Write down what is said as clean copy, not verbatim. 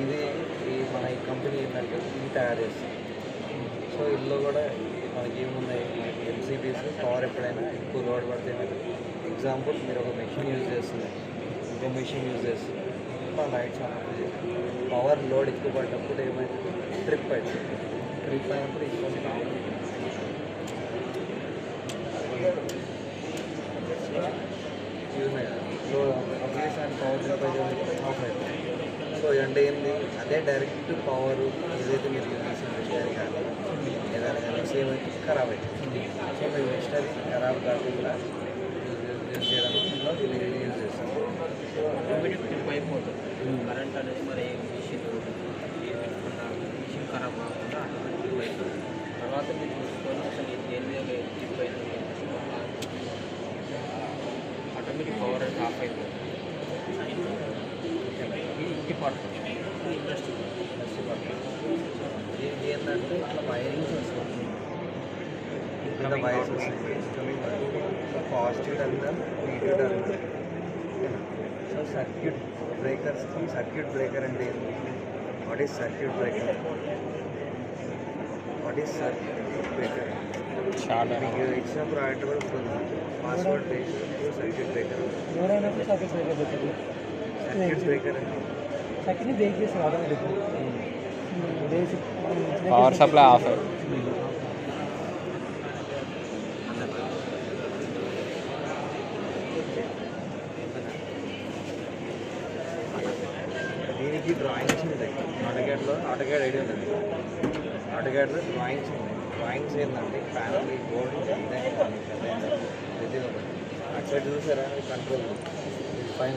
ఇది మన ఈ కంపెనీ ఏంటంటే ఇది తయారు చేస్తుంది. సో ఇందులో కూడా మనకి ఏమున్నాయి, మనకి ఎంసీబీస్ పవర్ ఎప్పుడైనా ఎక్కువ లోడ్ పడితే ఏమవుతుంది, ఎగ్జాంపుల్ మీరు ఒక మెషిన్ యూజ్ చేస్తున్నారు, ఇంకో మెషిన్ యూజ్ చేస్తున్నారు, లైట్స్ ఆన్ పవర్ లోడ్ ఎక్కువ పడ్డప్పుడు ఏమవుతుంది, ట్రిప్ అవుతుంది. ట్రిప్ అయినప్పుడు ఇంకొన్ని ఇవి ఉన్నాయి కదా, సో ఒకేసారి పవర్ ట్రిప్ అయితే ఆఫ్ అవుతుంది. సో అంటే ఏంటి, అదే డైరెక్ట్ పవర్ ఏదైతే మీరు యూజ్ చేసిన మిషనరీ కానీ ఏదైనా కానీ సేమ్ అయితే ఖరాబ్ అవుతుంది. సో మీరు మిషనరీ ఖరాబ్ కాకుండా యూజ్ చేయడానికి ఇది యూజ్ చేస్తాం. ఆటోమేటిక్ ట్రిప్ అయిపోతుంది కరెంట్ అనేది. మరి మిషన్ ఖరాబ్ కాకుండా ఆటోమేటిక్ ట్రిప్ అవుతుంది. తర్వాత మీరు చూసుకొని అసలు దేని ట్రిప్ అవుతుంది, ఆటోమేటిక్ పవర్ అనేది ఆఫ్ అయిపోతుంది. ఇది పడుతుంది ఇండస్ట్రీ దీనికి ఏంటంటే ఇట్లా వైరింగ్స్ వస్తుంది, ఇక్కడ వైర్స్ వస్తాయి, positive terminal negative terminal. So circuit బ్రేకర్స్కి, సర్క్యూట్ బ్రేకర్ అంటే ఏంటి, what is circuit breaker, what is circuit breaker మీకు ఇచ్చిన ప్రోడక్ట్ కూడా ఉంటుంది, password based circuit breaker. Circuit breaker అంటే సెకండ్ బ్రేక్ చేసి ఆటోమేటిక్ పవర్ సప్లై ఆఫ్. దీనికి డ్రాయింగ్స్ ఉంటాయి. ఆటోక్యాడ్ ఐడియా ఉంటుంది, ఆటోక్యాడ్లో డ్రాయింగ్స్ ఉన్నాయి. డ్రాయింగ్స్ ఏంటంటే ప్యానల్ ఈ బోర్డు ప్రతి ఒక్కటి అటు సైడ్ చూసారా కంట్రోల్ పైన